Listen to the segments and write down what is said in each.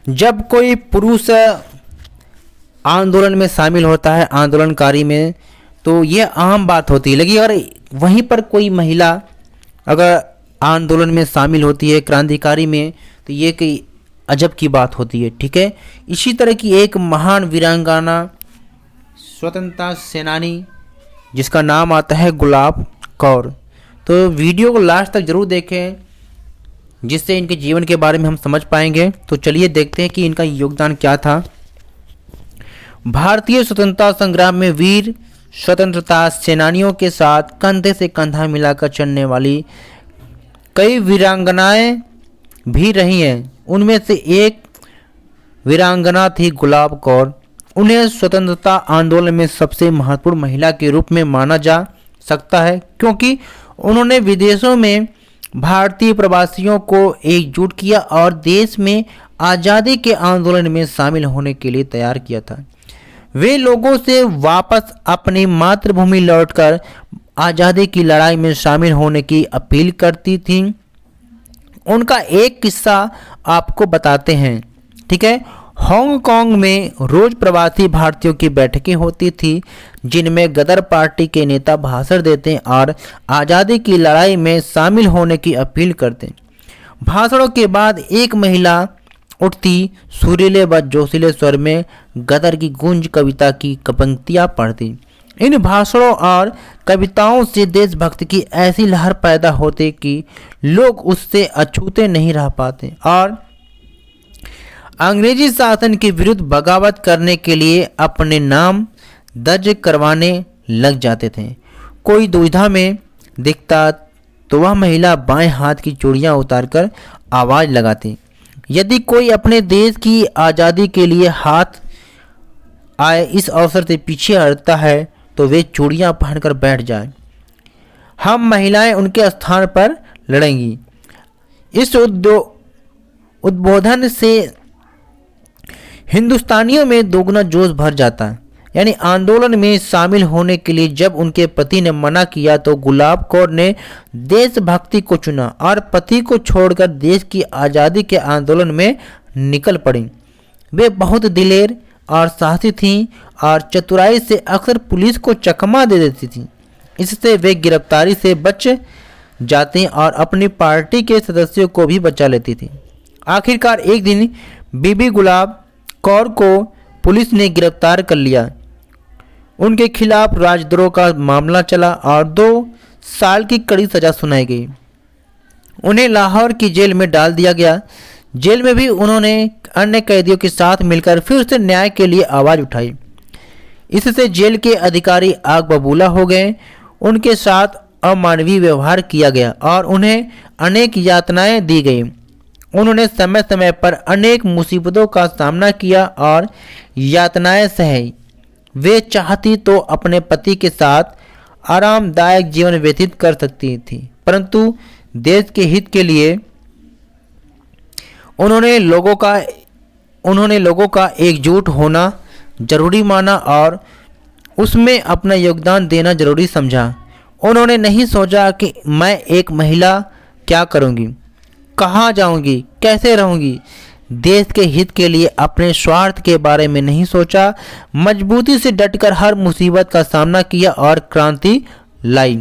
जब कोई पुरुष आंदोलन में शामिल होता है, आंदोलनकारी में, तो यह आम बात होती है। लेकिन अगर वहीं पर कोई महिला अगर आंदोलन में शामिल होती है, क्रांतिकारी में, तो ये कोई अजब की बात होती है। ठीक है। इसी तरह की एक महान वीरांगना स्वतंत्रता सेनानी जिसका नाम आता है गुलाब कौर। तो वीडियो को लास्ट तक जरूर देखें जिससे इनके जीवन के बारे में हम समझ पाएंगे। तो चलिए देखते हैं कि इनका योगदान क्या था। भारतीय स्वतंत्रता संग्राम में वीर स्वतंत्रता सेनानियों के साथ कंधे से कंधा मिलाकर चलने वाली कई वीरांगनाएं भी रही हैं। उनमें से एक वीरांगना थी गुलाब कौर। उन्हें स्वतंत्रता आंदोलन में सबसे महत्वपूर्ण महिला के रूप में माना जा सकता है क्योंकि उन्होंने विदेशों में भारतीय प्रवासियों को एकजुट किया और देश में आज़ादी के आंदोलन में शामिल होने के लिए तैयार किया था। वे लोगों से वापस अपनी मातृभूमि लौटकर आज़ादी की लड़ाई में शामिल होने की अपील करती थीं। उनका एक किस्सा आपको बताते हैं। ठीक है। हांगकांग में रोज प्रवासी भारतीयों की बैठकें होती थी जिनमें गदर पार्टी के नेता भाषण देते और आज़ादी की लड़ाई में शामिल होने की अपील करते। भाषणों के बाद एक महिला उठती, सुरीले व जोशीले स्वर में गदर की गूंज कविता की पंक्तियां पढ़ती। इन भाषणों और कविताओं से देशभक्ति की ऐसी लहर पैदा होती कि लोग उससे अछूते नहीं रह पाते और अंग्रेजी शासन के विरुद्ध बगावत करने के लिए अपने नाम दर्ज करवाने लग जाते थे। कोई दुविधा में दिखता तो वह महिला बाएं हाथ की चूड़ियां उतारकर आवाज़ लगाती। यदि कोई अपने देश की आज़ादी के लिए हाथ आए इस अवसर से पीछे हटता है तो वे चूड़ियां पहनकर बैठ जाए। हम महिलाएं उनके स्थान पर लड़ेंगी। इस उद्बोधन से हिंदुस्तानियों में दोगुना जोश भर जाता है। यानी आंदोलन में शामिल होने के लिए जब उनके पति ने मना किया तो गुलाब कौर ने देशभक्ति को चुना और पति को छोड़कर देश की आज़ादी के आंदोलन में निकल पड़ी। वे बहुत दिलेर और साहसी थीं और चतुराई से अक्सर पुलिस को चकमा दे देती थीं। इससे वे गिरफ्तारी से बच जाती और अपनी पार्टी के सदस्यों को भी बचा लेती थीं। आखिरकार एक दिन बीबी गुलाब कौर को पुलिस ने गिरफ्तार कर लिया। उनके खिलाफ राजद्रोह का मामला चला और 2 साल की कड़ी सजा सुनाई गई। उन्हें लाहौर की जेल में डाल दिया गया। जेल में भी उन्होंने अन्य कैदियों के साथ मिलकर फिर से न्याय के लिए आवाज़ उठाई। इससे जेल के अधिकारी आग बबूला हो गए। उनके साथ अमानवीय व्यवहार किया गया और उन्हें अनेक यातनाएं दी गई। उन्होंने समय समय पर अनेक मुसीबतों का सामना किया और यातनाएं सही। वे चाहती तो अपने पति के साथ आरामदायक जीवन व्यतीत कर सकती थी, परंतु देश के हित के लिए उन्होंने लोगों का एकजुट होना जरूरी माना और उसमें अपना योगदान देना जरूरी समझा। उन्होंने नहीं सोचा कि मैं एक महिला क्या करूंगी, कहाँ जाऊंगी, कैसे रहूंगी। देश के हित के लिए अपने स्वार्थ के बारे में नहीं सोचा। मजबूती से डटकर हर मुसीबत का सामना किया और क्रांति लाई।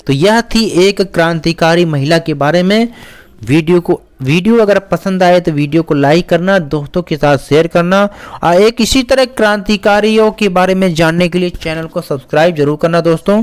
तो यह थी एक क्रांतिकारी महिला के बारे में। वीडियो अगर पसंद आए तो वीडियो को लाइक करना, दोस्तों के साथ शेयर करना और एक इसी तरह क्रांतिकारियों के बारे में जानने के लिए चैनल को सब्सक्राइब जरूर करना दोस्तों।